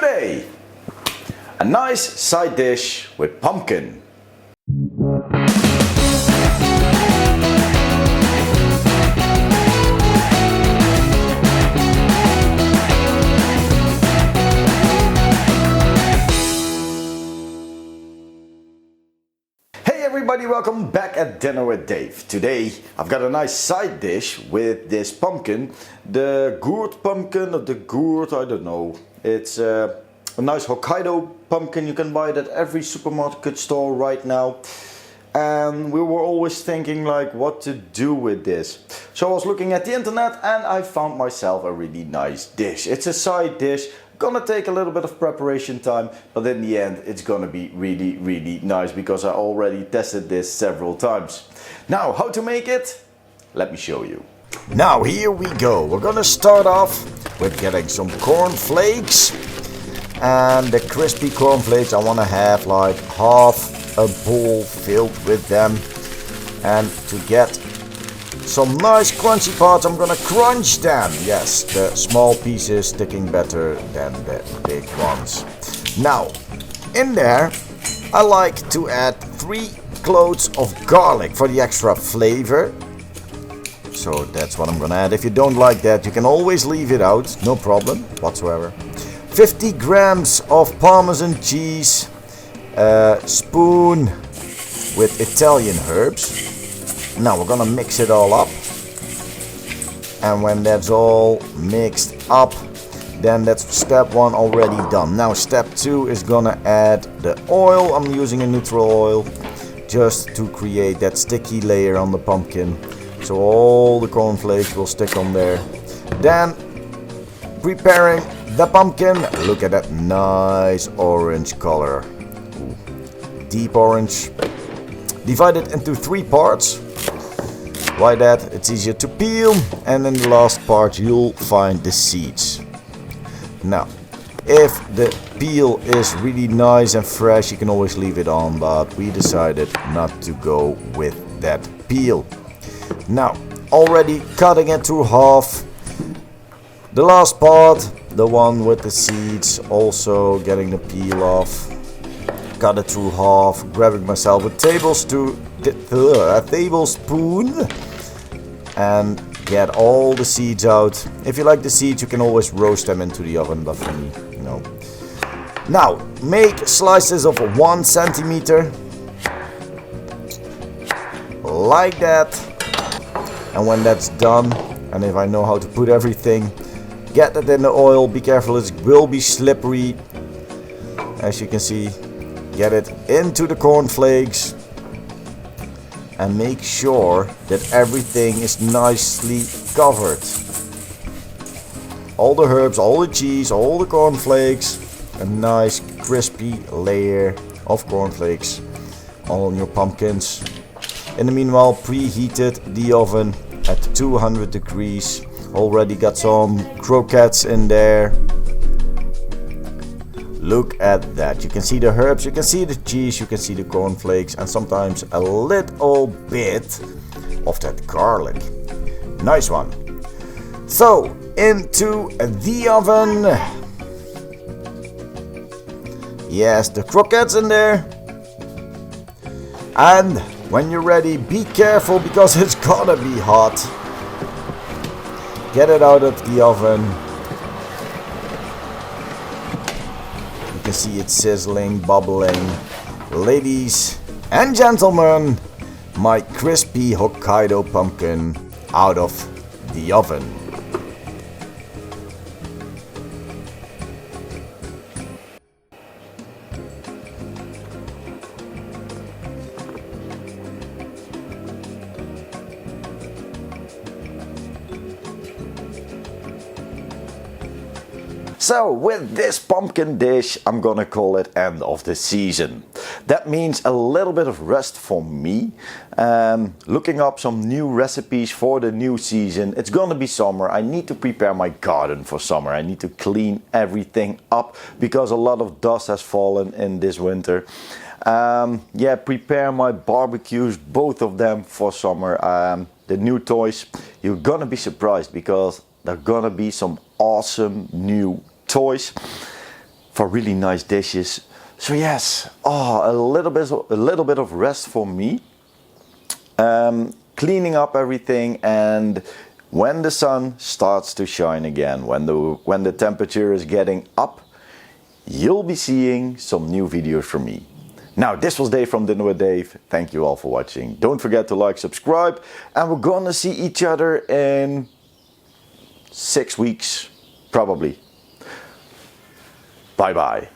Today, a nice side dish with pumpkin. Hey everybody, welcome back at Dinner with Dave. Today I've got a nice side dish with this pumpkin. The gourd pumpkin, or the gourd, I don't know. It's a nice Hokkaido pumpkin. You can buy it at every supermarket store right now. And we were always thinking like what to do with this. So I was looking at the internet and I found myself a really nice dish. It's a side dish. Gonna take a little bit of preparation time, but in the end it's gonna be really nice because I already tested this several times. Now, how to make it? Let me show you. Now here we go. We're gonna start off with getting some corn flakes, and the crispy corn flakes I want to have like half a bowl filled with them. And to get some nice crunchy parts, I'm gonna crunch them. Yes, the small pieces sticking better than the big ones. Now, in there, I like to add 3 cloves of garlic for the extra flavor. So that's what I'm gonna add. If you don't like that, you can always leave it out, no problem whatsoever. 50 grams of Parmesan cheese, a spoon with Italian herbs. Now we're gonna mix it all up, and when that's all mixed up, then that's step 1 already done. Now step 2 is gonna add the oil. I'm using a neutral oil just to create that sticky layer on the pumpkin, so all the cornflakes will stick on there. Then preparing the pumpkin. Look at that nice orange color. Ooh, deep orange. Divide it into 3 parts. Why that? It's easier to peel, and in the last part you'll find the seeds. Now, if the peel is really nice and fresh, you can always leave it on, but we decided not to go with that peel. Now, already cutting it to half. The last part, the one with the seeds, also getting the peel off. Cut it through half, grabbing myself a tablespoon and get all the seeds out. If you like the seeds, you can always roast them into the oven, but for me, no. Now, make slices of 1 centimeter, like that. And when that's done, and if I know how to put everything, get it in the oil. Be careful, it will be slippery. As you can see, get it into the cornflakes. And make sure that everything is nicely covered. All the herbs, all the cheese, all the cornflakes. A nice crispy layer of cornflakes on your pumpkins. In the meanwhile, preheated the oven at 200 degrees. Already got some croquettes in there. Look at that. You can see the herbs, you can see the cheese, you can see the cornflakes, and sometimes a little bit of that garlic. Nice one. So, into the oven. Yes, the croquettes in there. And when you're ready, be careful because it's gonna be hot. Get it out of the oven. You can see it sizzling, bubbling. Ladies and gentlemen, my crispy Hokkaido pumpkin out of the oven. So with this pumpkin dish, I'm gonna call it end of the season. That means a little bit of rest for me. Looking up some new recipes for the new season. It's gonna be summer. I need to prepare my garden for summer. I need to clean everything up because a lot of dust has fallen in this winter. Yeah, prepare my barbecues, both of them for summer. The new toys, you're gonna be surprised because there are gonna be some awesome new toys. for really nice dishes. So yes, a little bit of rest for me. Cleaning up everything, and when the sun starts to shine again, when the temperature is getting up, you'll be seeing some new videos from me. Now, this was Dave from Dinner with Dave. Thank you all for watching. Don't forget to like, subscribe, and we're gonna see each other in 6 weeks, probably. Bye bye.